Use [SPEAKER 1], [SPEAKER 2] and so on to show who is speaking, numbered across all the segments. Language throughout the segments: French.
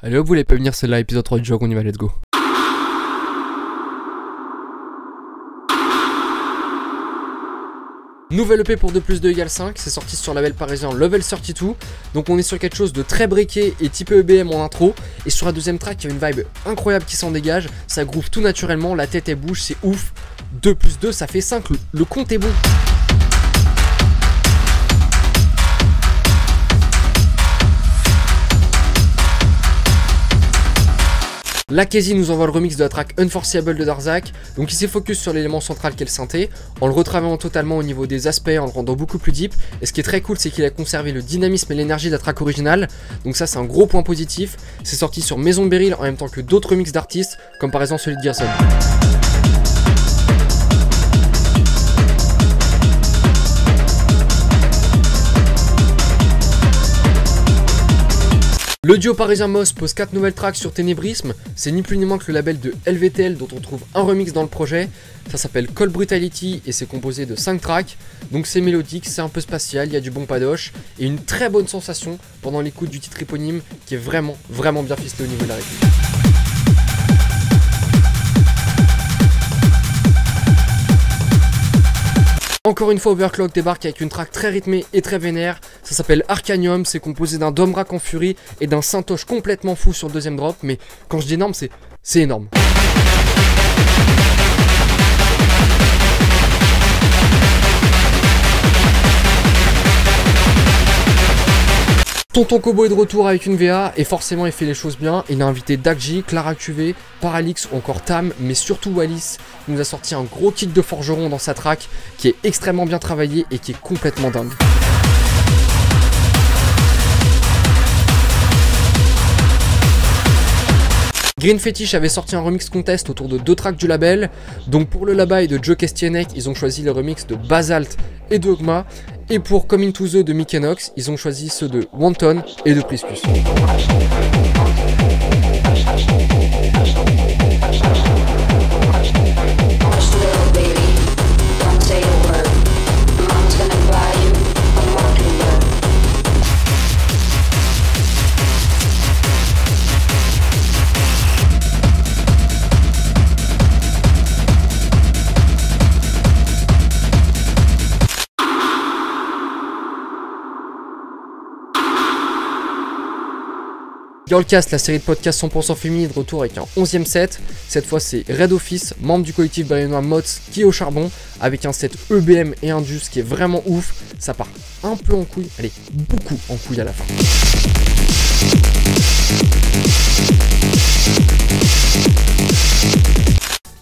[SPEAKER 1] Allez hop, vous voulez pas venir, c'est là épisode 3 du jog, on y va, let's go. Nouvelle EP pour 2 + 2 = 5, c'est sorti sur le label parisien Level 32. Donc on est sur quelque chose de très breaké et type EBM en intro. Et sur la deuxième track, il y a une vibe incroyable qui s'en dégage. Ça groove tout naturellement, la tête elle bouge, c'est ouf. 2 + 2 ça fait 5, le compte est bon. Lakezzi nous envoie le remix de la track Unforeseeable de Darzak, donc il s'est focus sur l'élément central qu'est le synthé, en le retravaillant totalement au niveau des aspects, en le rendant beaucoup plus deep, et ce qui est très cool c'est qu'il a conservé le dynamisme et l'énergie de la track originale, donc ça c'est un gros point positif. C'est sorti sur Maison de Beryl en même temps que d'autres remixes d'artistes, comme par exemple celui de Gerson. Le duo parisien Moss pose 4 nouvelles tracks sur Ténébrisme, c'est ni plus ni moins que le label de LVTL dont on trouve un remix dans le projet. Ça s'appelle Cold Brutality et c'est composé de 5 tracks, donc c'est mélodique, c'est un peu spatial, il y a du bon padoche et une très bonne sensation pendant l'écoute du titre éponyme qui est vraiment bien ficelé au niveau de la rythmique. Encore une fois, Overclock débarque avec une track très rythmée et très vénère. Ça s'appelle Arcanium, c'est composé d'un Domrak en furie et d'un syntoche complètement fou sur le deuxième drop. Mais quand je dis énorme, c'est énorme. Tonton Kobo est de retour avec une VA et forcément il fait les choses bien. Il a invité Dakji, Clara QV, Paralix ou encore Tam, mais surtout Wallis. Il nous a sorti un gros kick de forgeron dans sa track qui est extrêmement bien travaillé et qui est complètement dingue. Green Fetish avait sorti un remix contest autour de 2 tracks du label. Donc pour le Labai de Joe Kestienek, ils ont choisi le remix de Basalt et de Ogma. Et pour Coming to the de Mickey Knox, ils ont choisi ceux de Wanton et de Priscus. Girlcast, la série de podcasts 100% féminine de retour avec un 11e set. Cette fois c'est Red Office, membre du collectif berlinois Mods qui est au charbon, avec un set EBM et Indus qui est vraiment ouf. Ça part un peu en couille, allez, beaucoup en couille à la fin.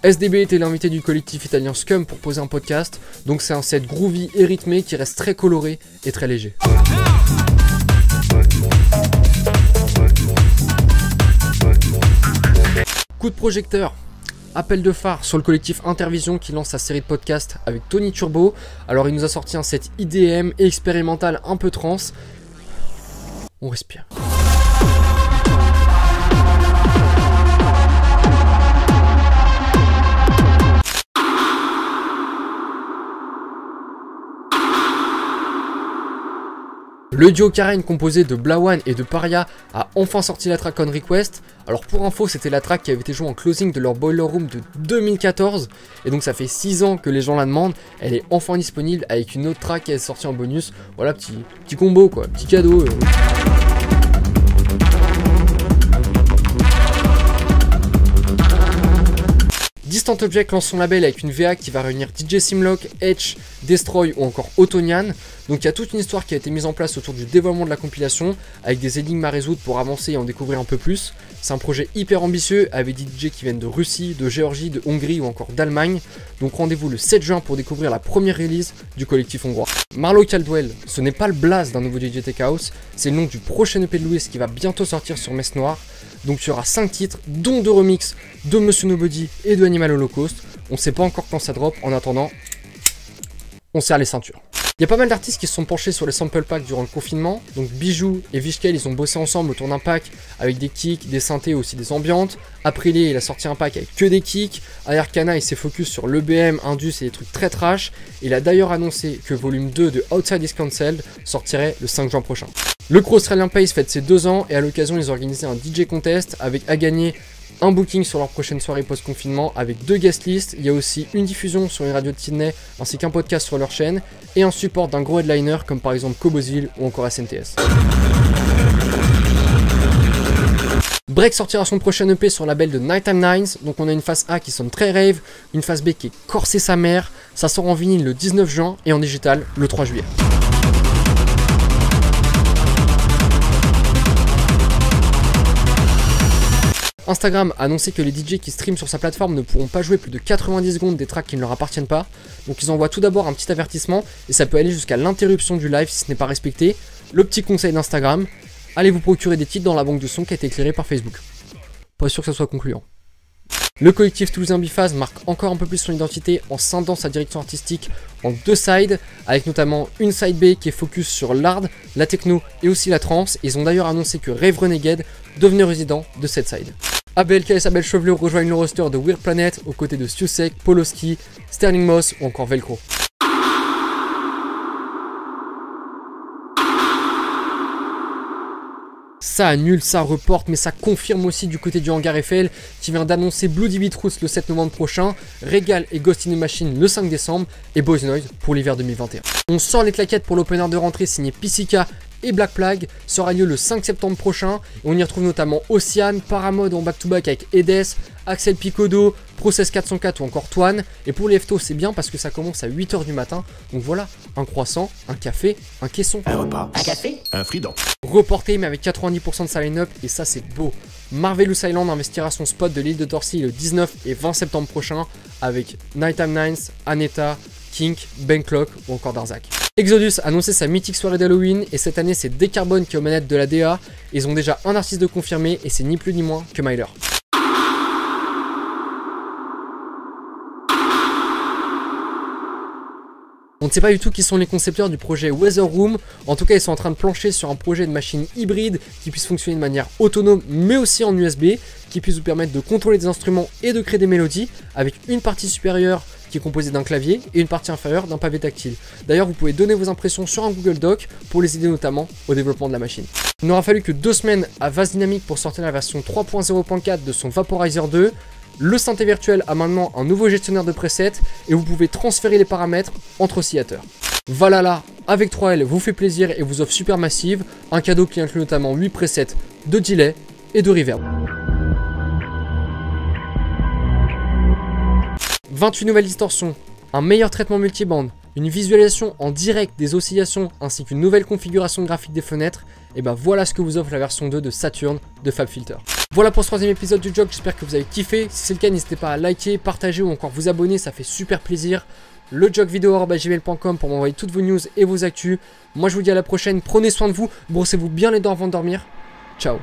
[SPEAKER 1] SDB était l'invité du collectif italien Scum pour poser un podcast, donc c'est un set groovy et rythmé qui reste très coloré et très léger. Coup de projecteur, appel de phare sur le collectif Intervision qui lance sa série de podcasts avec Tony Turbo. Alors il nous a sorti un set IDM et expérimental un peu trans. On respire. Le duo Karen composé de Blawan et de Paria a enfin sorti la track On Request. Alors pour info, c'était la track qui avait été jouée en closing de leur Boiler Room de 2014. Et donc ça fait 6 ans que les gens la demandent. Elle est enfin disponible avec une autre track qui est sortie en bonus. Voilà, petit combo quoi, petit cadeau. Distant Object lance son label avec une VA qui va réunir DJ Simlock, Etch, Destroy ou encore Otonian. Donc il y a toute une histoire qui a été mise en place autour du dévoilement de la compilation, avec des énigmes à résoudre pour avancer et en découvrir un peu plus. C'est un projet hyper ambitieux avec des DJ qui viennent de Russie, de Géorgie, de Hongrie ou encore d'Allemagne. Donc rendez-vous le 7 juin pour découvrir la première release du collectif hongrois. Marlowe Caldwell, ce n'est pas le blaze d'un nouveau DJ Tech House, c'est le nom du prochain EP de Louis qui va bientôt sortir sur Messe Noire. Donc il y aura 5 titres, dont 2 remixes de Monsieur Nobody et de Animal Holocaust. On sait pas encore quand ça drop, en attendant, on serre les ceintures. Il y a pas mal d'artistes qui se sont penchés sur les sample packs durant le confinement, donc Bijou et Vishkel ils ont bossé ensemble autour d'un pack avec des kicks, des synthés aussi des ambiantes. Aprilé il a sorti un pack avec que des kicks. Ayarkana il s'est focus sur l'EBM, Indus et des trucs très trash. Il a d'ailleurs annoncé que volume 2 de Outside is Cancelled sortirait le 5 juin prochain. Le Crew Australian Pace fête ses 2 ans et à l'occasion ils ont organisé un DJ contest avec à gagner un booking sur leur prochaine soirée post-confinement avec 2 guest lists. Il y a aussi une diffusion sur une radio de Sydney ainsi qu'un podcast sur leur chaîne et un support d'un gros headliner comme par exemple Cobosville ou encore SNTS. Break sortira son prochain EP sur le label de Nighttime Nines, donc on a une phase A qui sonne très rave, une phase B qui est corsée sa mère, ça sort en vinyle le 19 juin et en digital le 3 juillet. Instagram a annoncé que les DJ qui streament sur sa plateforme ne pourront pas jouer plus de 90 secondes des tracks qui ne leur appartiennent pas. Donc ils envoient tout d'abord un petit avertissement et ça peut aller jusqu'à l'interruption du live si ce n'est pas respecté. Le petit conseil d'Instagram, allez vous procurer des titres dans la banque de sons qui a été éclairée par Facebook. Pas sûr que ça soit concluant. Le collectif toulousain Biphase marque encore un peu plus son identité en scindant sa direction artistique en 2 sides, avec notamment une side B qui est focus sur l'hard, la techno et aussi la trance. Ils ont d'ailleurs annoncé que Rave Renegade devenait résident de cette side. ABLK et Sabel Chevelure rejoignent le roster de Weird Planet aux côtés de Stiusek, Poloski, Sterling Moss ou encore Velcro. Ça annule, ça reporte, mais ça confirme aussi du côté du Hangar FL qui vient d'annoncer Bloody Beetroots le 7 novembre prochain, Regal et Ghost in the Machine le 5 décembre et Boys Noise pour l'hiver 2021. On sort les claquettes pour l'opener de rentrée signé Pisika et Black Plague, sera lieu le 5 septembre prochain. Et on y retrouve notamment Oceane, Paramode en back-to-back avec Edes, Axel Picodo, Process 404 ou encore Toine. Et pour les FTO c'est bien parce que ça commence à 8 h du matin. Donc voilà, un croissant, un café, un caisson.
[SPEAKER 2] Un repas, un café, un frident.
[SPEAKER 1] Reporté mais avec 90% de sa line-up et ça c'est beau. Marvelous Island investira son spot de l'île de Torcy le 19 et 20 septembre prochain avec Nighttime Nines, Aneta, Kink, Ben Clock ou encore Darzak. Exodus a annoncé sa mythique soirée d'Halloween et cette année c'est Decarbone qui est aux manettes de la DA. Ils ont déjà un artiste de confirmé et c'est ni plus ni moins que Myler. On ne sait pas du tout qui sont les concepteurs du projet Weather Room, en tout cas ils sont en train de plancher sur un projet de machine hybride qui puisse fonctionner de manière autonome mais aussi en USB, qui puisse vous permettre de contrôler des instruments et de créer des mélodies avec une partie supérieure qui est composée d'un clavier et une partie inférieure d'un pavé tactile. D'ailleurs vous pouvez donner vos impressions sur un Google Doc pour les aider notamment au développement de la machine. Il n'aura fallu que 2 semaines à Vase Dynamic pour sortir la version 3.0.4 de son Vaporizer 2. Le synthé virtuel a maintenant un nouveau gestionnaire de presets et vous pouvez transférer les paramètres entre oscillateurs. Valhalla avec 3L vous fait plaisir et vous offre Supermassive, un cadeau qui inclut notamment 8 presets de delay et de reverb. 28 nouvelles distorsions, un meilleur traitement multiband, une visualisation en direct des oscillations ainsi qu'une nouvelle configuration graphique des fenêtres, et ben voilà ce que vous offre la version 2 de Saturn de FabFilter. Voilà pour ce 3e épisode du Jog, j'espère que vous avez kiffé. Si c'est le cas, n'hésitez pas à liker, partager ou encore vous abonner, ça fait super plaisir. lejogvideo@gmail.com pour m'envoyer toutes vos news et vos actus. Moi je vous dis à la prochaine, prenez soin de vous, brossez-vous bien les dents avant de dormir. Ciao.